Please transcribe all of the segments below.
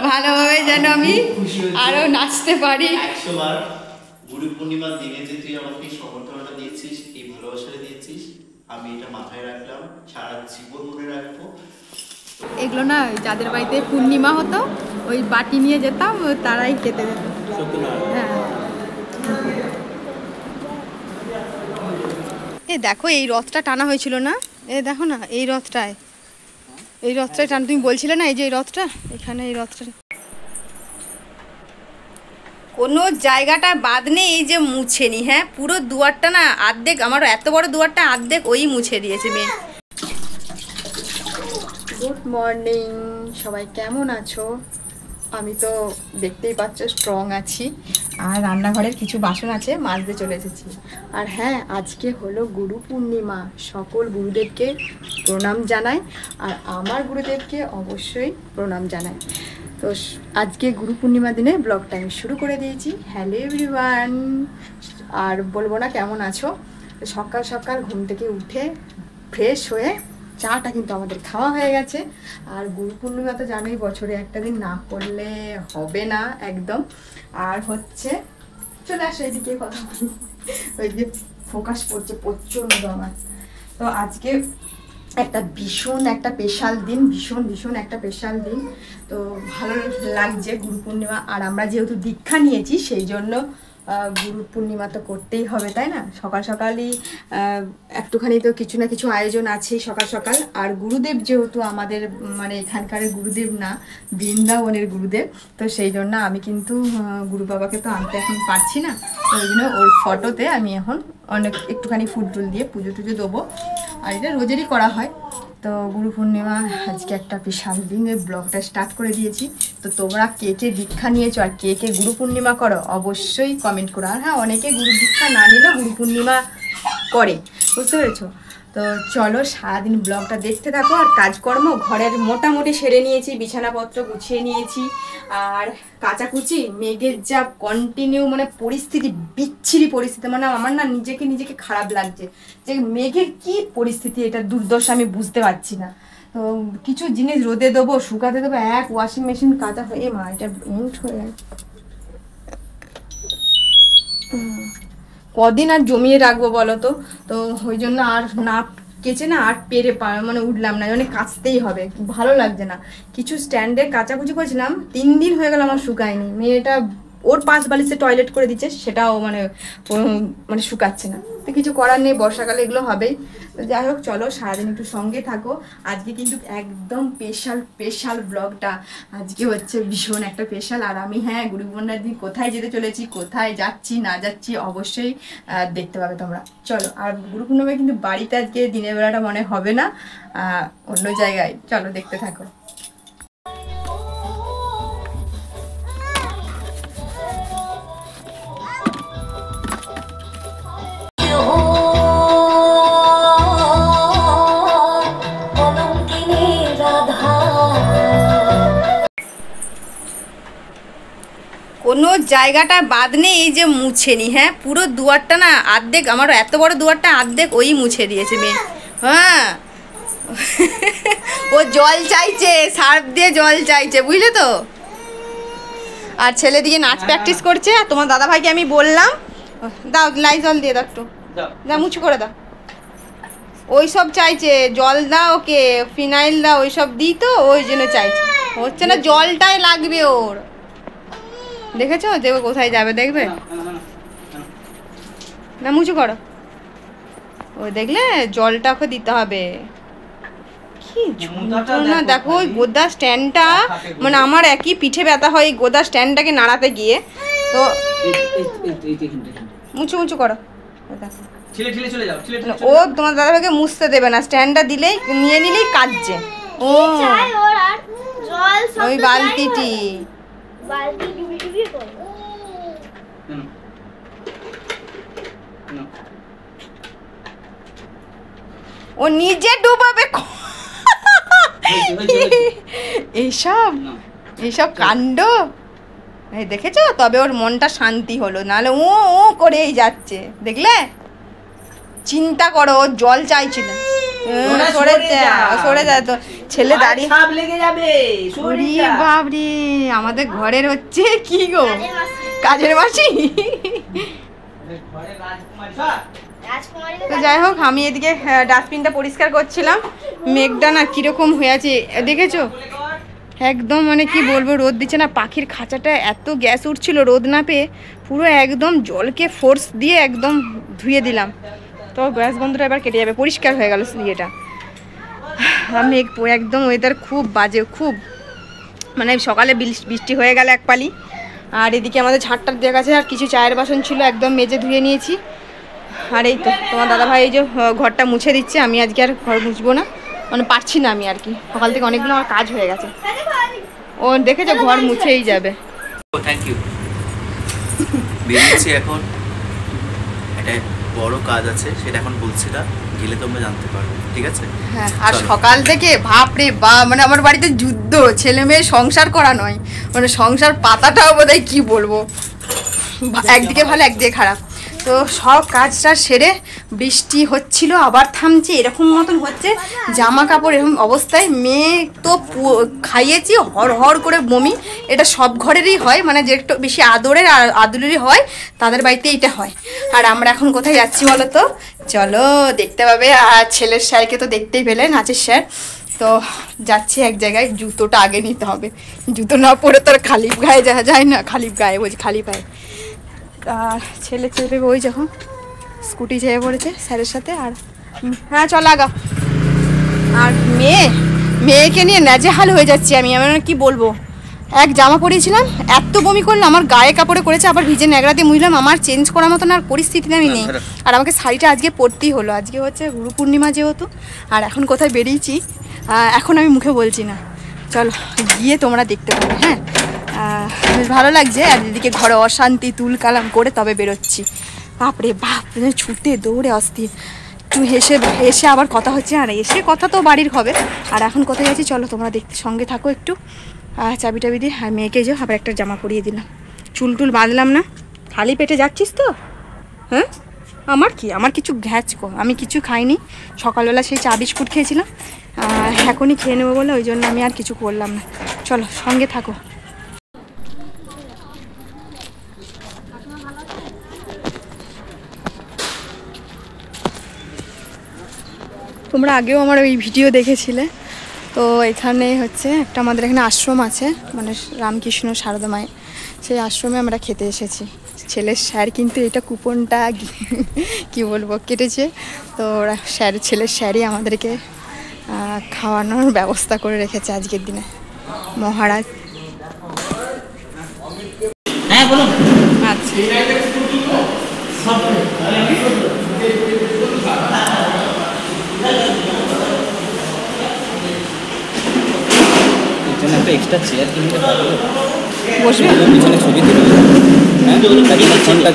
ভালোভাবে যেন আমি আরো নাচতে পারি। 100 বার গুরু পূর্ণিমার দিনে যে তুই আমাকে সমর্থনটা দিয়েছিস, এই ভালোবাসাটা দিয়েছিস, আমি এটা মাথায় রাখলাম, সারা জীবন মনে রাখবো। এগুলো না যাদের বাড়িতে পূর্ণিমা হতো ওই বাটি নিয়ে যেতাম, তারাই খেতে দিত। হ্যাঁ, এই দেখো এই রথটা টানা হয়েছিল না, এই দেখো না এই রথটায় টানা, তুমি বলছিলে না এই যে এই রথটা, এখানে এই রথটা কোনো জায়গাটা বাদ নেই এই যে মুছেনি। হ্যাঁ, পুরো দুয়ারটা না অর্ধেক, আমার এত বড় দুয়ারটা অর্ধেক ওই মুছে দিয়েছে মেয়ে। গুড মর্নিং, সবাই কেমন আছো? আমি তো দেখতেই পাচ্ছ স্ট্রং আছি। আর রান্নাঘরের কিছু বাসন আছে, মাজতে চলে এসেছি। আর হ্যাঁ, আজকে হলো গুরু পূর্ণিমা, সকল গুরুদেবকে প্রণাম জানাই, আর আমার গুরুদেবকে অবশ্যই প্রণাম জানাই। তো আজকে গুরু পূর্ণিমা দিনে ব্লগটা আমি শুরু করে দিয়েছি। হ্যালো এভরিওয়ান, আর বলবো না কেমন আছো। সকাল সকাল ঘুম থেকে উঠে ফ্রেশ হয়ে চাটা কিন্তু আমাদের খাওয়া হয়ে গেছে। আর গুরু পূর্ণিমা তো জানোই বছরে একটা দিন না করলে হবে না একদম। আর হচ্ছে চলে আসো এদিকে কথা বলি, ওই যে ফোকাস পড়ছে প্রচণ্ড আমার। তো আজকে একটা ভীষণ একটা স্পেশাল দিন, ভীষণ একটা স্পেশাল দিন। তো ভালো লাগছে গুরু পূর্ণিমা, আর আমরা যেহেতু দীক্ষা নিয়েছি সেই জন্য গুরু পূর্ণিমা তো করতেই হবে, তাই না? সকাল সকালই একটুখানি তো কিছু না কিছু আয়োজন আছেই সকাল সকাল। আর গুরুদেব যেহেতু আমাদের মানে এখানকার গুরুদেব না, বৃন্দাবনের গুরুদেব, তো সেই জন্য আমি কিন্তু গুরু বাবাকে তো আনতে এখন পারছি না। তো ওই জন্য ওর ফটোতে আমি এখন একটুখানি ফুল টুল দিয়ে পুজো টুজো দেবো। আর এটা রোজেরই করা হয়। তো গুরু পূর্ণিমা আজকে একটা বিশাল দিনের ব্লগটা স্টার্ট করে দিয়েছি। তো তোমরা কে কে দীক্ষা নিয়েছো আর কে কে গুরু পূর্ণিমা করো অবশ্যই কমেন্ট করো। আর হ্যাঁ, অনেকে গুরু দীক্ষা না নিলেও গুরু পূর্ণিমা করে, বুঝতে পেরেছো? তো চলো সারাদিন ব্লগটা দেখতে থাকো। আর কাজকর্ম ঘরের মোটামুটি সেরে নিয়েছি, বিছানাপত্র গুছিয়ে নিয়েছি। আর কাচাকুচি, মেঘের যা কন্টিনিউ মানে পরিস্থিতি, বিচ্ছিরি পরিস্থিতি, মানে আমার না নিজেকে খারাপ লাগছে যে মেঘের কি পরিস্থিতি, এটা দুর্দশা আমি বুঝতে পারছি না। তো কিছু জিনিস রোদে দেবো, শুকাতে দেবো, এক ওয়াশিং মেশিন কাচা হয়ে মা এটা এন্ড হয়ে গেছে। কদিন আর জমিয়ে রাখবো বলো তো? তো ওই জন্য আর না কেচে না আর মানে উঠলাম না, মানে কাচতেই হবে, ভালো লাগছে না। কিছু স্ট্যান্ডে কাচাকুচি করেছিলাম, 3 দিন হয়ে গেল আমার শুকায়নি। মেয়েটা ওর 5 বালিশে টয়লেট করে দিচ্ছে, সেটাও মানে শুকাচ্ছে না। তো কিছু করার নেই, বর্ষাকালে এগুলো হবেই। তো যাই হোক, চলো সারাদিন একটু সঙ্গে থাকো। আজকে কিন্তু একদম স্পেশাল ব্লগটা আজকে হচ্ছে ভীষণ একটা স্পেশাল। আর আমি হ্যাঁ গুরু পূর্ণিমার দিন কোথায় যেতে চলেছি, কোথায় যাচ্ছি না যাচ্ছি অবশ্যই দেখতে পাবে তোমরা। চলো, আর গুরু পূর্ণিমায় কিন্তু বাড়িতে আজকে দিনের বেলাটা মনে হবে না, অন্য জায়গায়। চলো দেখতে থাকো। কোনো জায়গাটা বাদ নেই এই যে মুছেনি। হ্যাঁ, পুরো দুয়ারটা না অর্ধেক, আমার এত বড় দুয়ারটা অর্ধেক ওই মুছে দিয়েছে মেয়ে। হ্যাঁ, ও জল চাইছে, সার্ফ দিয়ে জল চাইছে, বুঝলে তো? আর ছেলে দিয়ে নাচ প্র্যাকটিস করছে। আর তোমার দাদাভাইকে আমি বললাম দাও লাইজল দিয়ে দাও, একটু দাও, মুছে করে দাও। ওই সব চাইছে, জল দাও ওকে, ফিনাইল দাও, ওই সব দিই তো ওই জন্য চাইছে। হচ্ছে না, জলটাই লাগবে ওর। দেখেছো দেখো কোথায় যাবে, দেখবে না, মুছু করো। ওই দেখলে জলটা ওকে দিতে হবে। কি যন্ত্রণা দেখো, ওই গোদা স্ট্যান্ডটা, মানে আমার একই পিঠে ব্যথা হয় এই গোদা স্ট্যান্ডটাকে নাড়াতে গিয়ে। তো মুছু করো। ও তোমার দাদাভাইকে মুছতে দেবে না, স্ট্যান্ডটা দিলেই নিয়ে নিলেই কাঁদছে। ও ওই বালতিটি ও নিজে ডুবাবে। এইসব কাণ্ড এই দেখেছো? তবে ওর মনটা শান্তি হলো, নাহলে ও করেই যাচ্ছে। দেখলে, চিন্তা করো, ওর জল চাইছিল। সরে যায় তো ছেলে দাঁড়িয়ে ছাপ লেগে যাবে। ওরে বাপরে, আমাদের ঘরের হচ্ছে কি গো, কাজের মাসি। তো যাই হোক, আমি এদিকে ডাস্টবিনটা পরিষ্কার করছিলাম। মেঘটা না কিরকম হয়ে আছে দেখেছো, একদম মানে কি বলবো, রোদ দিচ্ছে না। পাখির খাঁচাটা এত গ্যাস উঠছিল, রোদ না পেয়ে পুরো একদম জলকে ফোর্স দিয়ে একদম ধুয়ে দিলাম। তো গ্যাস বন্ধটা এবার কেটে যাবে, পরিষ্কার হয়ে গেল ইয়েটা। আমি একদম ওয়েদার খুব বাজে, খুব মানে সকালে বৃষ্টি হয়ে গেল এক পালি। আর এদিকে আমাদের ঝাড়টার দেওয়া গেছে, আর কিছু চায়ের বাসন ছিল একদম মেজে ধুয়ে নিয়েছি। আর এই তো তোমার দাদাভাই এই যে ঘরটা মুছে দিচ্ছে। আমি আজকে আর ঘর মুছবো না, মানে পারছি না আমি আর কি, সকাল থেকে অনেকগুলো আমার কাজ হয়ে গেছে। ও দেখেছো, ঘর মুছেই যাবে। Thank you. বেরিয়েছি এখন, একটা বড় কাজ আছে, সেটা এখন বলছি না, গেলে তোমরা জানতে পারবে, ঠিক আছে? হ্যাঁ, আর সকাল থেকে বাপরে বাপ, মানে আমার বাড়িতে যুদ্ধ, ছেলে মেয়ে সংসার করা নয়, মানে সংসার পাতাটাও বোধহয় কি বলবো, একদিকে ভালো একদিকে খারাপ। তো সব কাজটা সেরে বৃষ্টি হচ্ছিল, আবার থামছে, এরকম মতন হচ্ছে, জামা কাপড় এরকম অবস্থায়। মেয়ে তো খাইয়েছি হর হর করে বমি। এটা সব ঘরেরই হয়, মানে যে একটু বেশি আদরের আর আদুরেরই হয় তাদের বাড়িতে এটা হয়। আর আমরা এখন কোথায় যাচ্ছি বলো তো, চলো দেখতে পাবে। আর ছেলের স্যারকে তো দেখতেই পেলে, নাচের স্যার। তো যাচ্ছি এক জায়গায়, জুতোটা আগে নিতে হবে, জুতো না পরে তো আর খালি গায়ে যাওয়া যায় না, খালি গায়ে বলছি, খালি পায়ে। আর ছেলে চেপে ওই যখন স্কুটি চেপে পড়েছে স্যারের সাথে। আর হ্যাঁ চল আগা। আর মেয়েকে নিয়ে নাজেহাল হয়ে যাচ্ছি আমি, কি বলবো। এক জামা পরিয়েছিলাম, এত বমি করলো, আমার গায়ে কাপড়ে করেছে, আবার ভিজে ন্যাকড়া দিয়ে মুছলাম, আমার চেঞ্জ করার মতন আর পরিস্থিতিতে আমি নেই। আর আমাকে শাড়িটা আজকে পরতেই হলো, আজকে হচ্ছে গুরু পূর্ণিমা যেহেতু। আর এখন কোথায় বেরিয়েছি এখন আমি মুখে বলছি না, চলো গিয়ে তোমরা দেখতে পাবে। হ্যাঁ, বেশ ভালো লাগছে। আর এদিকে ঘরে অশান্তি তুল কালাম করে তবে বেরোচ্ছি। বাপরে বাপ, ছুটে দৌড়ে অস্থির। একটু এসে আবার কথা হচ্ছে, আর এসে কথা তো বাড়ির হবে। আর এখন কোথায় যাচ্ছি চলো তোমরা দেখতে, সঙ্গে থাকো একটু। চাবি টাবি দিয়ে, আর মেয়েকে যে আবার একটা জামা পরিয়ে দিলাম, চুল টুল বাঁধলাম না। খালি পেটে যাচ্ছিস তো? হ্যাঁ, আমার কিছু ঘ্যাচকো, আমি কিছু খাইনি সকালবেলা, সেই চা বিস্কুট খেয়েছিলাম, এখনই খেয়ে নেবো বলে ওই জন্য আমি আর কিছু করলাম না। চলো সঙ্গে থাকো। তোমরা আগেও আমার ওই ভিডিও দেখেছিলে। তো এখানে হচ্ছে একটা আমাদের এখানে আশ্রম আছে, মানে রামকৃষ্ণ সারদা মায়ের, সেই আশ্রমে আমরা খেতে এসেছি। ছেলের স্যার কিন্তু এটা কুপনটা কি বলবো কেটেছে, তো ওরা ছেলের স্যারই আমাদেরকে খাওয়ানোর ব্যবস্থা করে রেখেছে আজকের দিনে, মহারাজ। হ্যাঁ বলুন। আচ্ছা, একটা এক্সট্রা চেয়ার কিনতে পারবো, বসবে পিছনে ছবি তুলবে। হ্যাঁ, পিছনটা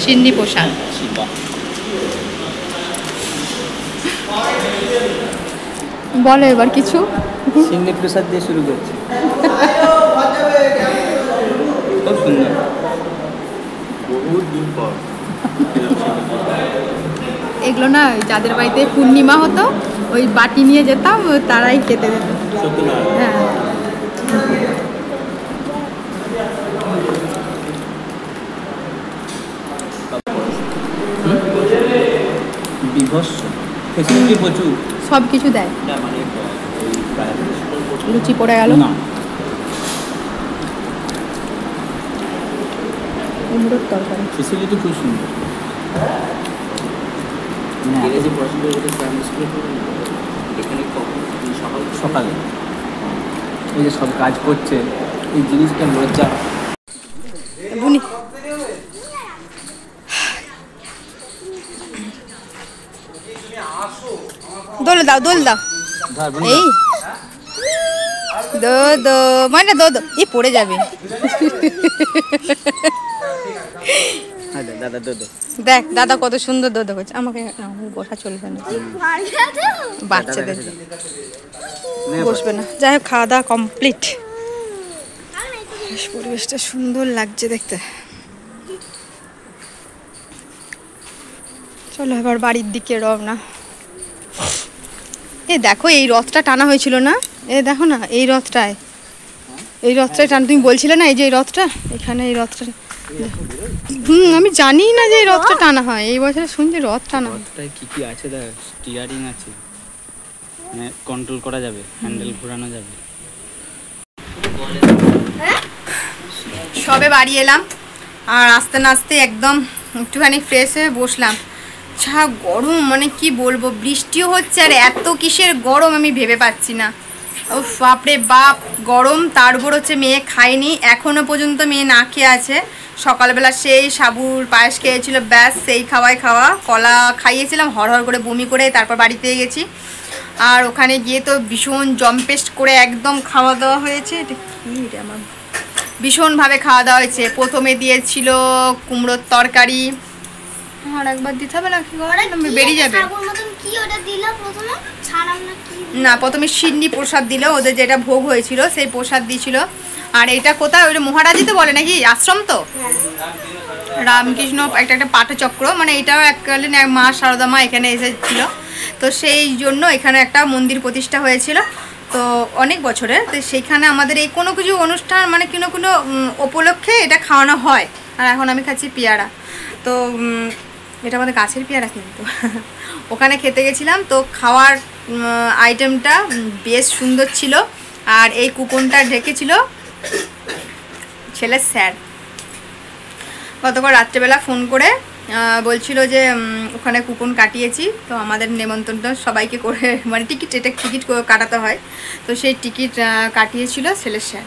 সিন্নি প্রসাদ। বলো এবার কিছু। সিন্নি প্রসাদ দিয়ে শুরু করছি, খুব সুন্দর। বহুত দিন পর এগুলো না যাদের বাড়িতে পূর্ণিমা হতো, ওই বাটি নিয়ে যেতাম, তারাই খেতে দিত। হ্যাঁ, বিভৎস ফেসিলিটি প্রচুর, সব কিছু দেয়। মানে লুচি পড়ে গেল না, কুমড়োর তরকারি। ফেসিলিটি খুব সুন্দর। সকালে এই যে সব কাজ করছে, এই জিনিসটা লজ্জা। বুনি দোল দাও, দোল দাও। এই দো দো মানে দো দো ই পড়ে যাবে। দাদা দো দো। দেখ দাদা কত সুন্দর দো দো করছে। আমাকে বসা চলবে না, বাচ্চাদের বসবে না। যাই হোক খাওয়া দাওয়া কমপ্লিট। পরিবেশটা সুন্দর লাগছে দেখতে। চলো এবার বাড়ির দিকে রওনা। এ দেখো এই রথটা টানা হয়েছিল না, এ দেখো না এই রথটায় টানা। তুমি বলছিলে না এই যে এই রথটা, এখানে এই রথটা। আমি জানি না যে এই রথটা টানা হয়। এই বছরে শুনছি রথ টানা হয়। রথটায় কি কি আছে দেখ, স্টিয়ারিং আছে, মানে কন্ট্রোল করা যাবে, হ্যান্ডেল ঘোরানো যাবে। সবে বাড়ি এলাম আর আস্তে না আস্তে একদম একটুখানি ফ্রেশ হয়ে বসলাম। যা গরম, মানে কি বলবো, বৃষ্টিও হচ্ছে আর এত কিসের গরম আমি ভেবে পাচ্ছি না। ও বাপরে বাপ গরম। তার উপর হচ্ছে মেয়ে খায়নি এখনো পর্যন্ত, মেয়ে না খেয়ে আছে। সকালবেলা সেই সাবুর পায়েস খেয়েছিল, ব্যাস সেই খাওয়া। কলা খাইয়েছিলাম, হড় করে বমি করে তারপর বাড়িতে গেছি। আর ওখানে গিয়ে তো ভীষণ জম্পেস্ট করে একদম খাওয়া দাওয়া হয়েছে। এটা কি রে আমার, ভীষণভাবে খাওয়া দাওয়া হয়েছে। প্রথমে দিয়েছিল কুমড়োর তরকারি, আর একবার দিতে হবে না, বেরিয়ে যাবে না। প্রথমে সিন্নি প্রসাদ দিল, ওদের যেটা ভোগ হয়েছিল সেই প্রসাদ দিয়েছিল। আর এটা কোথায়, ওই মহারাজি তো বলে নাকি, আশ্রম তো রামকৃষ্ণ একটা পাঠচক্র, মানে এটাও এককালীন এক মা সারদা মা এখানে এসেছিল। তো সেই জন্য এখানে একটা মন্দির প্রতিষ্ঠা হয়েছিল, তো অনেক বছরের। তো সেইখানে আমাদের এই কোনো কিছু অনুষ্ঠান মানে কোনো উপলক্ষে এটা খাওয়ানো হয়। আর এখন আমি খাচ্ছি পেয়ারা। তো এটা আমাদের গাছের পেয়ারা কিন্তু। ওখানে খেতে গেছিলাম, তো খাওয়ার আইটেমটা বেশ সুন্দর ছিল। আর এই কুপনটা ঢেকেছিল ছেলের স্যার। গতকাল রাত্রেবেলা ফোন করে বলছিল যে ওখানে কুপন কাটিয়েছি, তো আমাদের নেমন্তন্ন সবাইকে করে, মানে টিকিট কাটাতে হয়, তো সেই টিকিট কাটিয়েছিল ছেলের স্যার।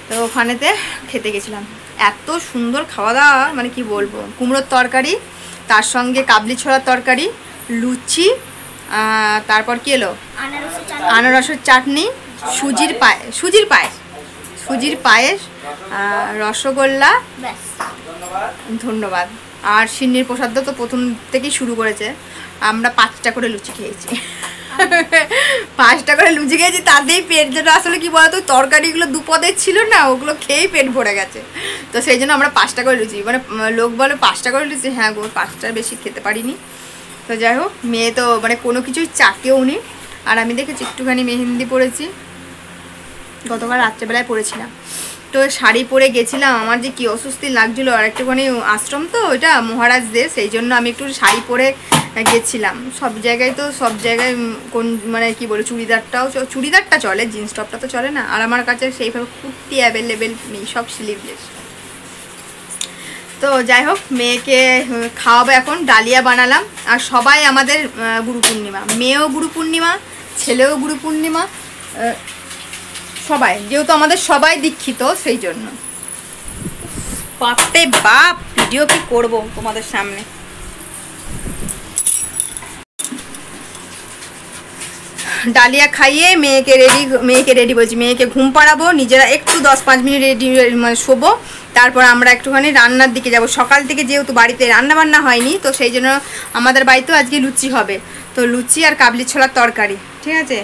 তো ওখানেতে খেতে গেছিলাম। এত সুন্দর খাওয়া দাওয়া, মানে কি বলবো। কুমড়োর তরকারি, তার সঙ্গে কাবলি ছোলার তরকারি, লুচি, তারপর কি এলো আনারসের চাটনি, সুজির পায়েস, রসগোল্লা, ধন্যবাদ। আর সিন্নির প্রসাদ তো প্রথম থেকেই শুরু করেছে। আমরা 5টা করে লুচি খেয়েছি। 5টা করে লুচি খেয়েছি, তাতেই পেট, যেটা আসলে কি বলতো তরকারিগুলো দুপদের ছিল না, ওগুলো খেয়েই পেট ভরে গেছে। তো সেই জন্য আমরা 5টা করে লুচি, মানে লোক বলে 5টা করে লুচি, হ্যাঁ গো 5টার বেশি খেতে পারিনি। তো যাই হোক, মেয়ে তো মানে কোনো কিছুই চাকেও নি। আর আমি দেখেছি একটুখানি মেহেন্দি পরেছি, গতকাল রাত্রেবেলায় পরেছিলাম। তো শাড়ি পরে গেছিলাম, আমার যে কি অস্বস্তি লাগছিলো। আর একটুখানি আশ্রম তো ওইটা মহারাজদের, সেই জন্য আমি একটু শাড়ি পরে গেছিলাম। সব জায়গায় কোন মানে কি বলে, চুড়িদারটা চলে, জিন্স টপটা তো চলে না। আর আমার কাছে সেইভাবে কুর্তি অ্যাভেলেবেল নেই, সব স্লিভলেস। তো যাই হোক, মেয়েকে খাওয়াবো এখন। ডালিয়া বানালাম। আর সবাই আমাদের গুরু পূর্ণিমা, মেয়েও গুরু পূর্ণিমা, ছেলেও গুরু পূর্ণিমা, সবাই, যেহেতু আমাদের সবাই দীক্ষিত, সেই জন্য। বাপরে বাপ, ভিডিও কি করব তোমাদের সামনে। ডালিয়া খাইয়ে মেয়েকে ঘুম পাড়াবো, নিজেরা একটু 10-5 মিনিট রেডি মানে শোবো। তারপর আমরা একটুখানি রান্নার দিকে যাব। সকাল থেকে যেহেতু বাড়িতে রান্না বান্না হয়নি, তো সেই জন্য আমাদের বাড়িতেও আজকে লুচি হবে। তো লুচি আর কাবলি ছোলার তরকারি, ঠিক আছে।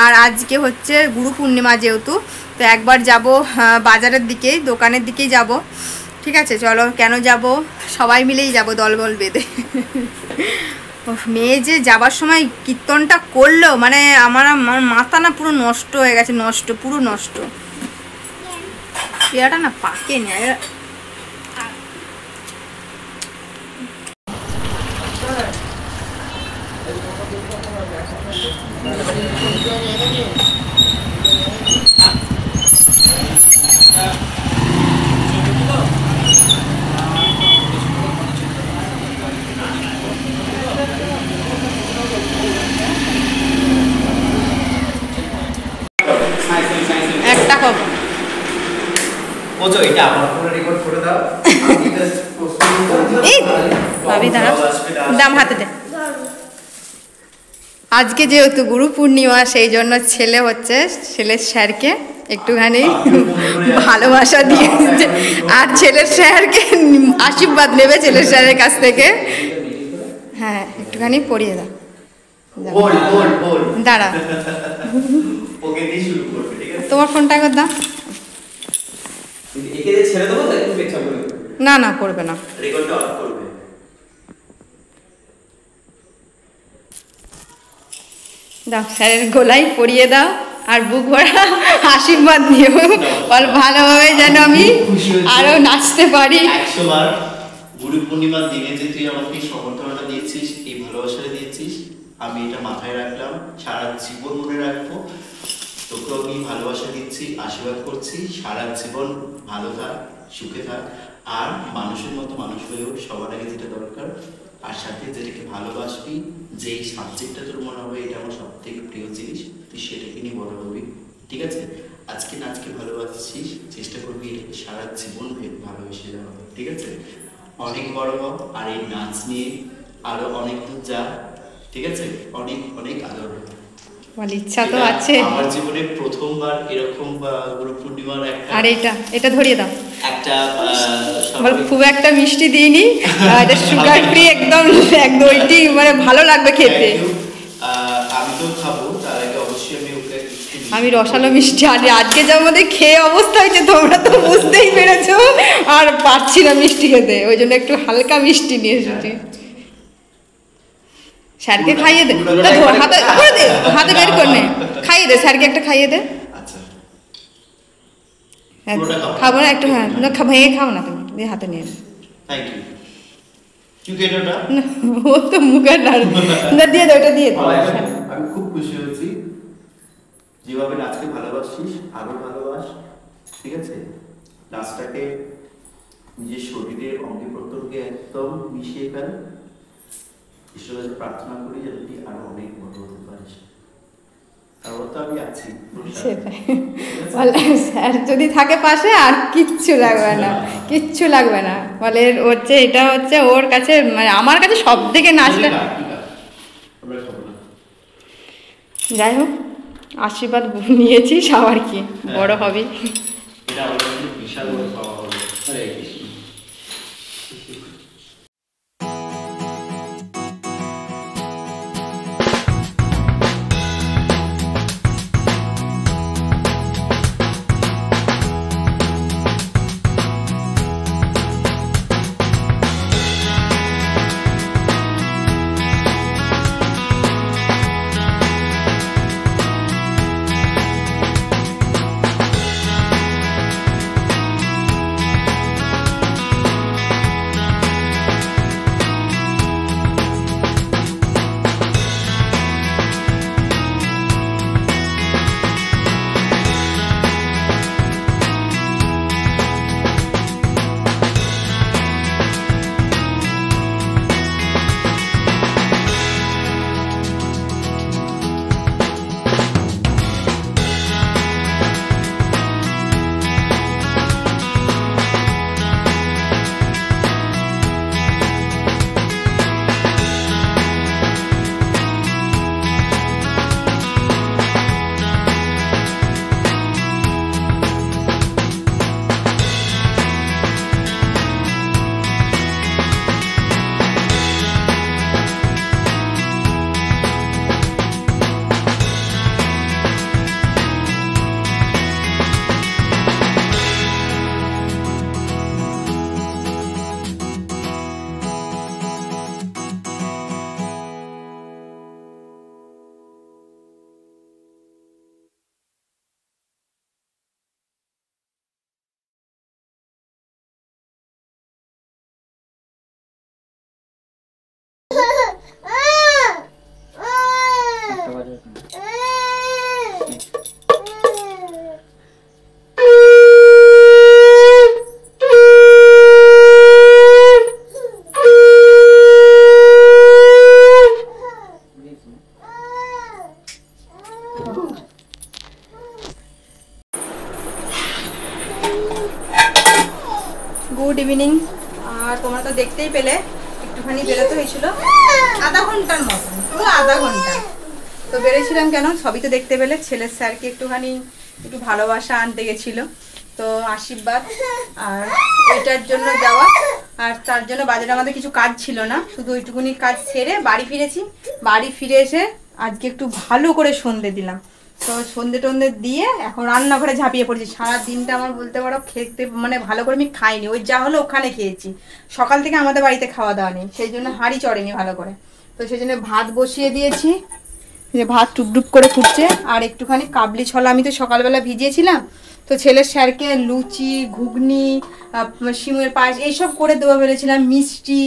আর আজকে হচ্ছে গুরু পূর্ণিমা যেহেতু, তো একবার যাব বাজারের দিকে, দোকানের দিকেই যাব, ঠিক আছে। চলো, কেন যাব, সবাই মিলেই যাব দলবল বেঁধে। মেয়ে যে যাবার সময় কীর্তনটা করলো, মানে আমার মাথা না পুরো নষ্ট হয়ে গেছে, পুরো নষ্ট। পেয়ারাটা না পাকে নি। একটা খবর দাম হাতে দে। আজকে যেহেতু গুরু পূর্ণিমা, সেই জন্য ছেলের স্যারকে একটুখানি ভালোবাসা দিয়ে দিচ্ছে, আর ছেলের স্যারকে আশীর্বাদ নেবে ছেলের স্যারের কাছ থেকে। হ্যাঁ একটুখানি পড়িয়ে দাও, বল বল বল দাঁড়া ওকে দিয়ে শুরু করবে, ঠিক আছে? তোমার ফোনটা একবার দাও। একে যে ছেড়ে দেবো তো একটু পেছন করে না না করবে না, রেকর্ডটা অফ করবে। দাও স্যারের গলায় পরিয়ে দাও, আর বুক ভরা আশীর্বাদ দিও, বল ভালোভাবে যেন আমি আরো নাচতে পারি। 100 বার গুরু পূর্ণিমার দিনে যে তুই আমাকে এই সমর্থনটা দিয়েছিস, এই ভালোবাসাটা দিয়েছিস, আমি এটা মাথায় রাখলাম, সারা জীবন মনে রাখবো। তোকে আমি ভালোবাসা দিচ্ছি, আশীর্বাদ করছি, সারা জীবন ভালো থাক, সুখে থাক, আর মানুষের মতো মানুষ হয়েও সবার আগে যেটা দরকার, আর সাথে যেটাকে ভালোবাসবি, যেই সাবজেক্টটা তোর মনে হবে এটা আমার সব থেকে প্রিয় জিনিস, তুই সেটাকে নিয়ে বড় হবি, ঠিক আছে? আজকে নাচকে ভালোবাসছিস, চেষ্টা করবি এটাকে সারা জীবন ভালোবেসে যাওয়া, ঠিক আছে? অনেক বড় হ, আর এই নাচ নিয়ে আরো অনেক দূর যা, ঠিক আছে? অনেক অনেক আদর। বল ইচ্ছা তো এটা আছে। আমার জীবনে প্রথমবার এরকম গুরু পূর্ণিমার একটা আর এটা ধরিয়ে দাও। একটা বল খুব একটা মিষ্টি দিইনি, এটা সুগার ফ্রি একদম, একদম ওইটি মানে ভালো লাগবে খেতে। আমি তো খাবো, তার আগে অবশ্যই আমি ওকে আমি রসালো মিষ্টি, আর আজকে যা আমাদের খেয়ে অবস্থা হয়েছে তোমরা তো বুঝতেই পেরেছো, আর পারছি না মিষ্টি খেতে, ওই জন্য একটু হালকা মিষ্টি নিয়ে এসেছি। স্যারকে খাইয়ে দে, হাতে করে দে, হাতে বের করে নে, খাইয়ে দে স্যারকে, একটা খাইয়ে দে। আচ্ছা হ্যাঁ খাবো না একটু, হ্যাঁ ভেঙে খাও না তুমি, দিয়ে হাতে নিয়ে নে। Thank you. তুই কেটোটা ও তো মুখে না, দিয়ে দে, ওটা দিয়ে দে। আমি খুব খুশি হয়েছি, যেভাবে নাচকে ভালোবাসিস আরো ভালোবাস, ঠিক আছে? নাচটাকে নিজের শরীরের অঙ্গে প্রত্যঙ্গে একদম মিশিয়ে ফেল। ঈশ্বরের কাছে প্রার্থনা করি যেন তুই আরো অনেক বড় হতে পারিস, তারপর তো আমি আছি। সেটাই বলে, স্যার যদি থাকে পাশে আর কিচ্ছু লাগবে না, কিচ্ছু লাগবে না। বলে হচ্ছে এটা হচ্ছে ওর কাছে, মানে আমার কাছে সব থেকে নাচটা। যাই হোক আশীর্বাদ নিয়েছি, সবার কি বড় হবি। এটা আমার বিশাল বড় পাওয়া হবে। হরে কৃষ্ণ। Good evening. আর তোমরা তো দেখতেই পেলে একটুখানি বেরোতে হয়েছিল, আধা ঘন্টার মতন, পুরো আধা ঘন্টা। তো বেরোছিলাম কেন, সবই তো দেখতে পেলে। ছেলের স্যারকে একটুখানি একটু ভালোবাসা আনতে গেছিলো, তো আশীর্বাদ আর ওইটার জন্য যাওয়া। আর তার জন্য বাজারে আমাদের কিছু কাজ ছিল না, শুধু ওইটুকুনি কাজ সেরে বাড়ি ফিরেছি। বাড়ি ফিরে এসে আজকে একটু ভালো করে সন্ধে দিলাম, তো সন্ধে টন্ধে দিয়ে এখন রান্নাঘরে ঝাঁপিয়ে পড়েছি। সারা দিনটা আমার বলতে পারো খেতে মানে ভালো করে আমি খাইনি, ওই যা হলো ওখানে খেয়েছি। সকাল থেকে আমাদের বাড়িতে খাওয়া দাওয়া নেই, সেই জন্য হাঁড়ি চড়েনি ভালো করে। তো সেই জন্য ভাত বসিয়ে দিয়েছি, যে ভাত টুকটুক করে ফুটছে। আর একটুখানি কাবলি ছোলা আমি তো সকালবেলা ভিজিয়েছিলাম, তো ছেলের স্যারকে লুচি, ঘুগনি, শিমের পায়েস এইসব করে দেবো ভেবেছিলাম, মিষ্টি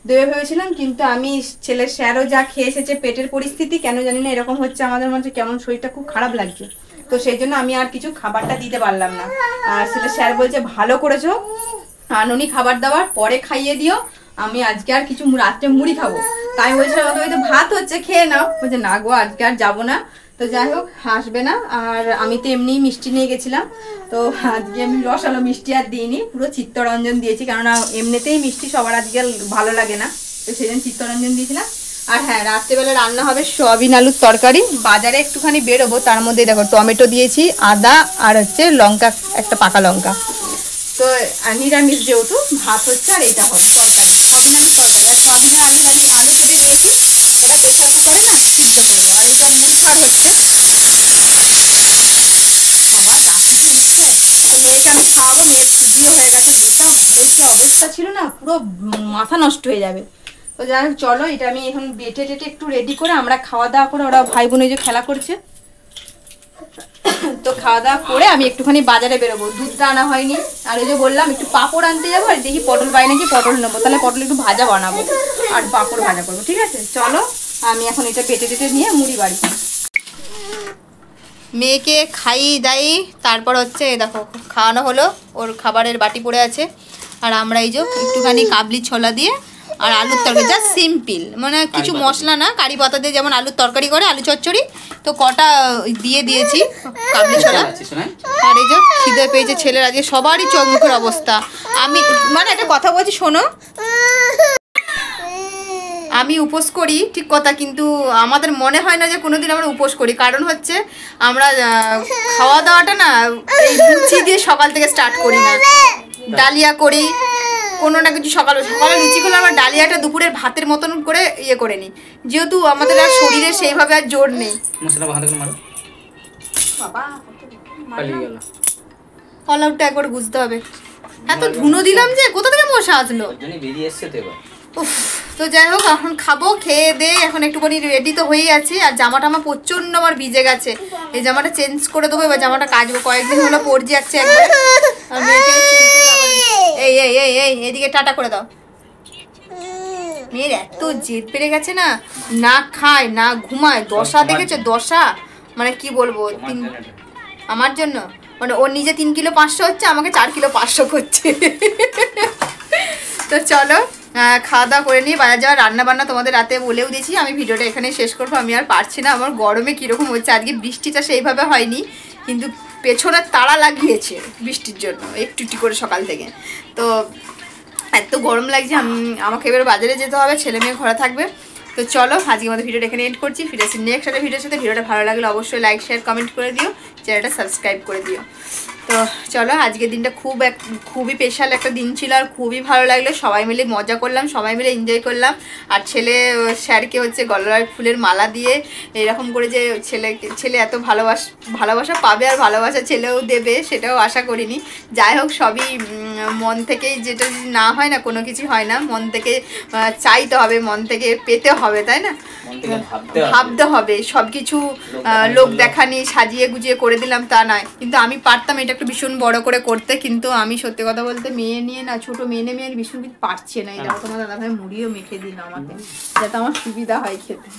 দেবে ভেবেছিলাম। কিন্তু আমি ছেলের স্যারও যা খেয়ে এসেছে, পেটের পরিস্থিতি কেন জানি না এরকম হচ্ছে, আমাদের মধ্যে কেমন শরীরটা খুব খারাপ লাগছে। তো সেই জন্য আমি আর কিছু খাবারটা দিতে পারলাম না। আর ছেলের স্যার বলছে ভালো করেছো, আনুনি খাবার দাবার পরে খাইয়ে দিও, আমি আজকে আর কিছু রাত্রে মুড়ি খাবো। তাই বলছিলাম আমাদের বাড়িতে ভাত হচ্ছে, খেয়ে নাও। বলছে না গো আজকে আর যাবো না। তো যাই হোক, আসবে না। আর আমি তো এমনি মিষ্টি নিয়ে গেছিলাম, তো আজকে আমি রসালো মিষ্টি আর দিইনি, পুরো চিত্তরঞ্জন দিয়েছি, কেননা এমনিতেই মিষ্টি সবার আজকে ভালো লাগে না, তো সেই জন্য চিত্তরঞ্জন দিয়েছিলাম। আর হ্যাঁ, রাত্রেবেলা রান্না হবে সোয়াবিন আলুর তরকারি। বাজারে একটুখানি বেরোবো, তার মধ্যে দেখো টমেটো দিয়েছি, আদা আর হচ্ছে লঙ্কা, একটা পাকা লঙ্কা। তো নিরামিষ যেহেতু ভাত হচ্ছে, আর এইটা হবে তরকারি, সোয়াবিন আলুর তরকারি। আর সোয়াবিনের আলু কেটে দিয়েছি, এটা প্রেশার কুকারে না সিদ্ধ করবো। আর এটা মুড় খাওয়ার হচ্ছে, বাবা ডাকিতে উঠছে। তো মেয়েকে আমি খাওয়াবো, মেয়ের খুঁজিও হয়ে গেছে, গোটা ঘরের যে অবস্থা ছিল না, পুরো মাথা নষ্ট হয়ে যাবে। তো যাই হোক চলো, এটা আমি এখন বেটে টেটে একটু রেডি করে আমরা খাওয়া দাওয়া করে, ওরা ভাই বোন যে খেলা করছে, তো খাওয়া দাওয়া করে আমি একটুখানি বাজারে বেরোবো। দুধটা আনা হয়নি। আর ওই যে বললাম একটু পাঁপড় আনতে যাবো, আর দেখি পটল পাই নাকি, পটল নেবো, তাহলে পটল একটু ভাজা বানাবো আর পাঁপড় ভাজা করবো। ঠিক আছে চলো, আমি এখন এটা পেটে টেটে নিয়ে মুড়ি বাড়ি। মেয়েকে খাই দাই, তারপর হচ্ছে দেখো খাওয়ানো হলো, ওর খাবারের বাটি পড়ে আছে। আর আমরা এই যে একটুখানি কাবলি ছোলা দিয়ে আর আলুর তরকারি, যা সিম্পল, মানে কিছু মশলা না, কারি পাতা দিয়ে যেমন আলুর তরকারি করে, আলু চচ্চড়ি, তো কটা দিয়ে দিয়েছি কাবলি ছোলা। আর এই যে খিদে পেয়েছে ছেলের, আজকে সবারই চোখ মুখের অবস্থা। আমি মানে একটা কথা বলছি শোনো, আমি উপোস করি ঠিক কথা, কিন্তু আমাদের মনে হয় না যে কোনোদিন আমরা উপোস করি। কারণ হচ্ছে আমরা খাওয়া দাওয়াটা না এই লুচি দিয়ে সকাল থেকে স্টার্ট করি না, ডালিয়া করি কোনো না কিছু। সকালে লুচি করলে আমরা ডালিয়াটা দুপুরের ভাতের মতন করে ইয়ে করে নিই, যেহেতু আমাদের আর শরীরে সেইভাবে আর জোর নেই। অল আউটটা একবার বুঝতে হবে। এত ধুনো দিলাম যে কোথা থেকে মশা আসলো, উফ। তো যাই হোক, এখন খাবো, খেয়ে দে এখন একটুখানি রেডি তো হয়েই আছি। আর জামাটা আমার প্রচন্ড আমার ভিজে গেছে, এই জামাটা চেঞ্জ করে দেবো, এবার জামাটা কাচবো, কয়েকদিন হলো পরে যাচ্ছে একবার। আর মেয়েকে এই এই এই এই এদিকে টাটা করে দাও। মেয়ের এত জেদ পেরে গেছে না, না খায় না ঘুমায়, দশা দেখেছো দশা, মানে কি বলবো। আমার জন্য মানে ওর নিজে 3 কিলো 500 হচ্ছে, আমাকে 4 কিলো 500 করছে। তো চলো খাওয়া দাওয়া করে নিয়ে বাজার যাওয়া, রান্না বান্না তোমাদের রাতে বলেও দিয়েছি। আমি ভিডিওটা এখানে শেষ করবো, আমি আর পারছি না, আমার গরমে কীরকম হচ্ছে। আজকে বৃষ্টিটা সেইভাবে হয়নি, কিন্তু পেছনে তাড়া লাগিয়েছে বৃষ্টির জন্য একটু একটু করে সকাল থেকে। তো এত গরম লাগছে, আমাকে এবার বাজারে যেতে হবে, ছেলে মেয়ে ঘরে থাকবে। তো চলো আজকে আমাদের ভিডিওটা এখানে এন্ড করছি, ফিরে আসি নেক্সট একটা ভিডিওর সাথে। ভিডিওটা ভালো লাগলে অবশ্যই লাইক শেয়ার কমেন্ট করে দিও, চ্যানেলটা সাবস্ক্রাইব করে দিও। তো চলো, আজকের দিনটা খুবই স্পেশাল একটা দিন ছিল, আর খুবই ভালো লাগলো, সবাই মিলে মজা করলাম, সবাই মিলে এনজয় করলাম। আর স্যারকে হচ্ছে গলার ফুলের মালা দিয়ে এরকম করে যে ছেলে এত ভালোবাসা পাবে, আর ভালোবাসা ছেলেও দেবে, সেটাও আশা করিনি। যাই হোক, সবই মন থেকেই, যেটা না হয় না কোনো কিছু হয় না, মন থেকে চাইতে হবে, মন থেকে পেতে হবে, তাই না, ভাবতে হবে। সব কিছু লোক দেখানি সাজিয়ে গুজিয়ে করে দিলাম তা নয়, কিন্তু আমি পারতাম এটা একটু ভীষণ বড় করে করতে, কিন্তু আমি সত্যি কথা বলতে মেয়ে নিয়ে না, ছোট মেয়ে নিয়ে আমি ভীষণ কিছু পারছি না। এটা তোমার দাদা ভাই মুড়িও মেখে দিন আমাকে, যাতে আমার সুবিধা হয় খেতে।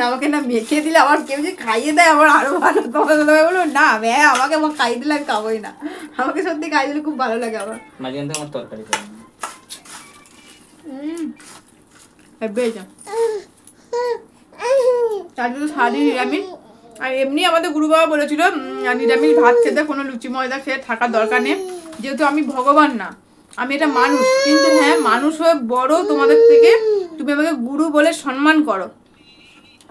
আমাকে না মেখে দিলে আবার কেউ যে খাইয়ে দেয় আমার আরো ভালো। তোমার দাদা ভাই বলবো না আমাকে খাইয়ে দিলে আমি খাবোই না, আমাকে সত্যি খাইয়ে দিলে খুব ভালো লাগে আমার। নিরামিষ, আর এমনি আমাদের গুরু বাবা বলেছিল নিরামিষ ভাত খেতে, কোনো লুচি ময়দা খেয়ে থাকার দরকার নেই, যেহেতু আমি ভগবান না, আমি এটা মানুষ। কিন্তু হ্যাঁ, মানুষ হয়ে বড় তোমাদের থেকে, তুমি আমাকে গুরু বলে সম্মান করো।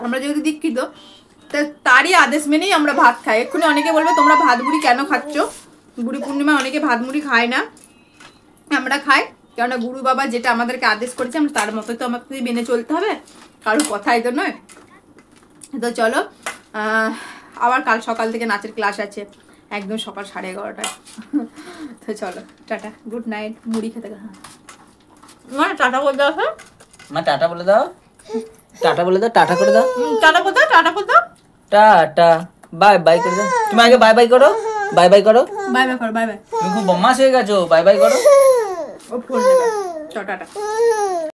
আমরা যেহেতু দীক্ষিত, তো তারই আদেশ মেনেই আমরা ভাত খাই। এক্ষুনি অনেকে বলবে তোমরা ভাত মুড়ি কেন খাচ্ছ, গুরু পূর্ণিমায় অনেকে ভাত মুড়ি খায় না, আমরা খাই কেননা গুরু বাবা যেটা আমাদেরকে আদেশ করেছে আমরা তার মতোই তো আমাকে মেনে চলতে হবে, কারোর কথাই তো নয়। তো চলো আবার কাল সকাল থেকে নাচের ক্লাস আছে, একদম সকাল 11:30টায়। তো চলো টাটা, গুড নাইট। মুড়ি খেতে মা টাটা বলে দাও। মা টাটা বলে দাও, টাটা বলে দাও, টাটা করে দাও, টাটা কোথাও, টাটা কোথাও, টাটা বাই বাই করে দাও। তুমি আগে বাই বাই করো, বাই বাই করো, বাই বাই করো, বাই বাই। তুমি খুব বদমাশ হয়ে গেছো, বাই বাই করো। ও ফোন নেবে, টাটা।